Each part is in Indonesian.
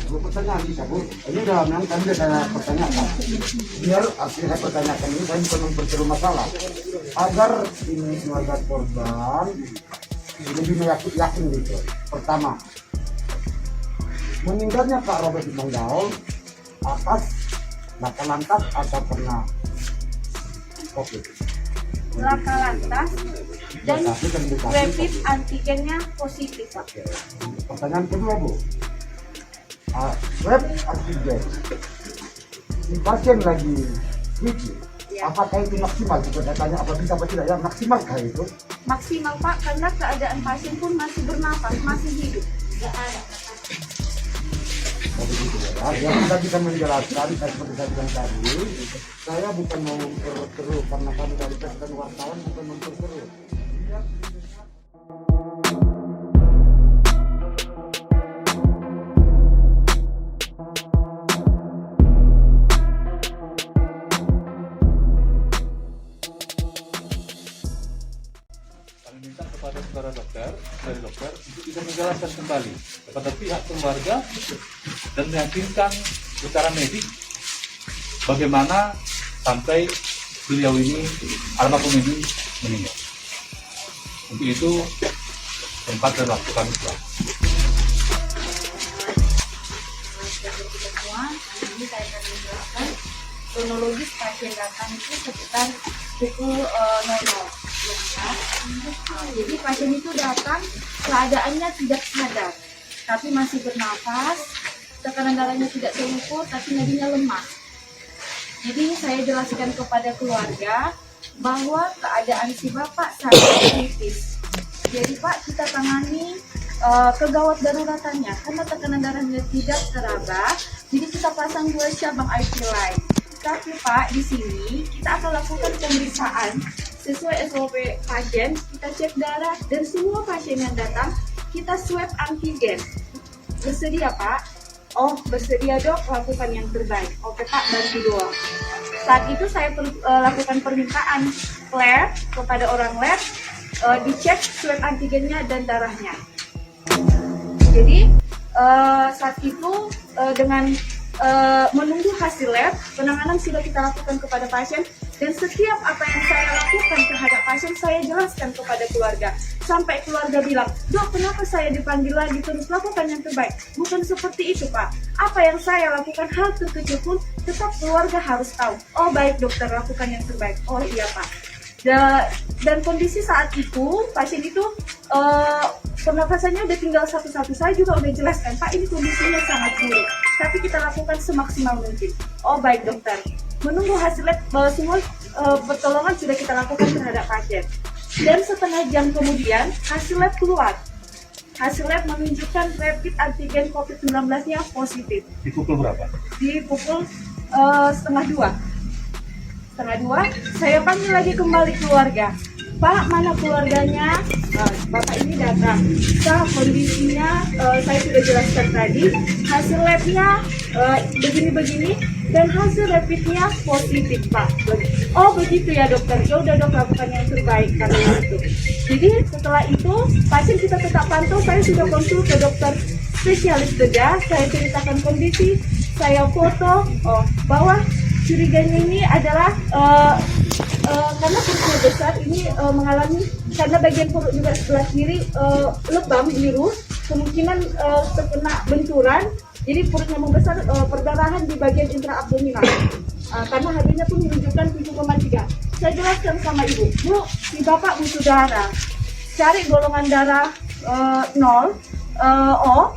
pertanyaan bisa Bu. Ini dalam yang tadi saya pertanyakan. Biar akhirnya saya pertanyakan ini saya bukan memperkeruh masalah. Agar ini keluarga korban lebih yakin gitu. Pertama, meninggalnya Pak Robert Manggaol atas laka lantas atau kena COVID? Laka lantas dan rapid antigennya positif Pak. Pertanyaan kedua Bu, swab antigen di pasien lagi uji, apakah itu maksimal? Saya tanya apa bisa apa tidak ya, maksimal kah itu? Maksimal Pak, karena keadaan pasien pun masih bernapas, masih hidup. Nggak ada. Begitu ya. Yang kita bisa menjelaskan, seperti saya bilang tadi, saya bukan mau memperkeruh karena kami dari pers dan wartawan bukan memperkeruh. Kami minta kepada saudara dokter, dari dokter untuk bisa menjelaskan kembali kepada pihak keluarga dan meyakinkan secara medis bagaimana sampai beliau ini, almarhum ini meninggal. Untuk itu tempat dan waktu kami telah. Ini saya akan menjelaskan kronologis pasien datang itu sekitar pukul 00. Jadi pasien itu datang keadaannya tidak sadar, tapi masih bernafas, tekanan darahnya tidak terukur, tapi nadinya lemah. Jadi saya jelaskan kepada keluarga bahwa keadaan si bapak sangat kritis. Jadi Pak, kita tangani kegawat daruratannya karena tekanan darahnya tidak teraba. Jadi kita pasang 2 cabang IV line. Tapi Pak, di sini kita akan lakukan pemeriksaan sesuai SOP pasien. Kita cek darah dan semua pasien yang datang kita swab antigen. Bersedia Pak? Oh, bersedia Dok, lakukan yang terbaik. Oke Pak, bantu doang. Saat itu saya lakukan permintaan lab kepada orang lab, dicek swab antigennya dan darahnya. Jadi saat itu dengan menunggu hasil lab, penanganan sudah kita lakukan kepada pasien, dan setiap apa yang saya lakukan terhadap pasien saya jelaskan kepada keluarga. Sampai keluarga bilang, Dok, kenapa saya dipanggil lagi terus, lakukan yang terbaik? Bukan seperti itu Pak. Apa yang saya lakukan, hal terkecil pun tetap keluarga harus tahu. Oh baik dokter, lakukan yang terbaik. Oh iya Pak. Dan kondisi saat itu pasien itu pernafasannya udah tinggal satu-satu. Saya juga udah jelaskan, Pak, ini kondisinya sangat buruk, tapi kita lakukan semaksimal mungkin. Oh baik dokter. Menunggu hasil lab, semua pertolongan sudah kita lakukan terhadap pasien. Dan setengah jam kemudian hasil lab keluar. Hasil lab menunjukkan rapid antigen COVID-19-nya positif. Di pukul berapa? Di pukul setengah 2. Setengah 2, saya panggil lagi kembali keluarga. Pak, mana keluarganya? Bapak ini datang. Pak, kondisinya saya sudah jelaskan tadi. Hasil labnya begini-begini dan hasil rapidnya positif Pak. Oh begitu ya dokter. Ya udah Dok, lakukan yang terbaik karena itu. Jadi setelah itu pasien kita tetap pantau. Saya sudah konsul ke dokter spesialis bedah. Saya ceritakan kondisi, saya foto bahwa curiganya ini adalah karena perutnya besar, ini mengalami karena bagian perut juga sebelah kiri lebam biru, kemungkinan terkena benturan. Jadi perutnya membesar, perdarahan di bagian intraabdominal. Karena HB-nya pun menunjukkan 7,3. Saya jelaskan sama ibu, Bu, si bapak butuh darah. Cari golongan darah 0 O.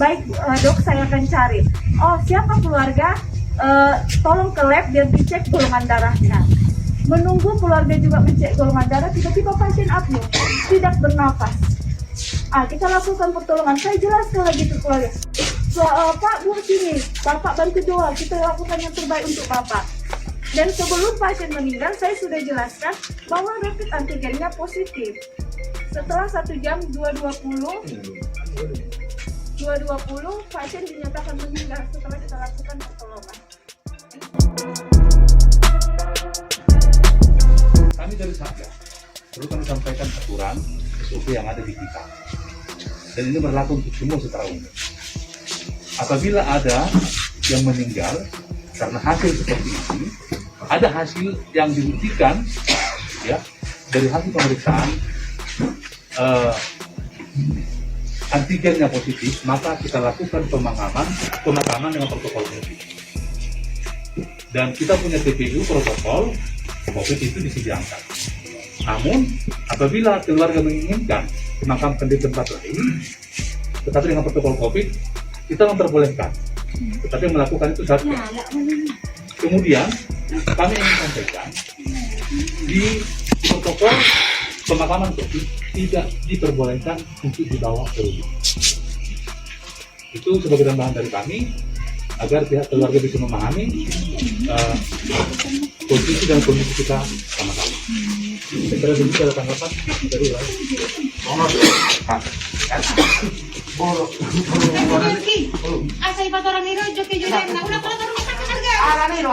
Baik Dok, saya akan cari. Oh siapa keluarga? Tolong ke lab biar dicek golongan darahnya. Menunggu keluarga juga mencek golongan darah, tiba-tiba pasien apno, tidak bernafas. Kita lakukan pertolongan. Saya jelaskan lagi ke keluarga. Pak, Bu, sini, Bapak bantu doa, kita lakukan yang terbaik untuk Bapak. Dan sebelum pasien meninggal, saya sudah jelaskan bahwa rapid antigennya positif. Setelah 1 jam 2.20, pasien dinyatakan meninggal setelah kita lakukan pertolongan. Kami dari Satgas perlu kami sampaikan aturan SOP yang ada di kita, dan ini berlaku untuk semua secara umum. apabila ada yang meninggal karena hasil seperti ini, ada hasil yang dibuktikan ya dari hasil pemeriksaan antigennya positif, maka kita lakukan pemakaman dengan protokol COVID. Dan kita punya TPU protokol COVID itu disediakan. Namun apabila keluarga menginginkan dimakamkan di tempat lain, tetapi dengan protokol COVID, kita memperbolehkan. Tetapi melakukan itu saja. Kemudian kami ingin sampaikan di protokol pemakaman COVID tidak diperbolehkan untuk dibawa ke rumah. Itu sebagai tambahan dari kami agar pihak keluarga bisa memahami posisi dan kondisi kita sama-sama. Saya kira begitu ada tanggapan dari Pak. Asal ibarat orang itu joki joki, nak ulah kalau orang kita keluarga. Ada nih,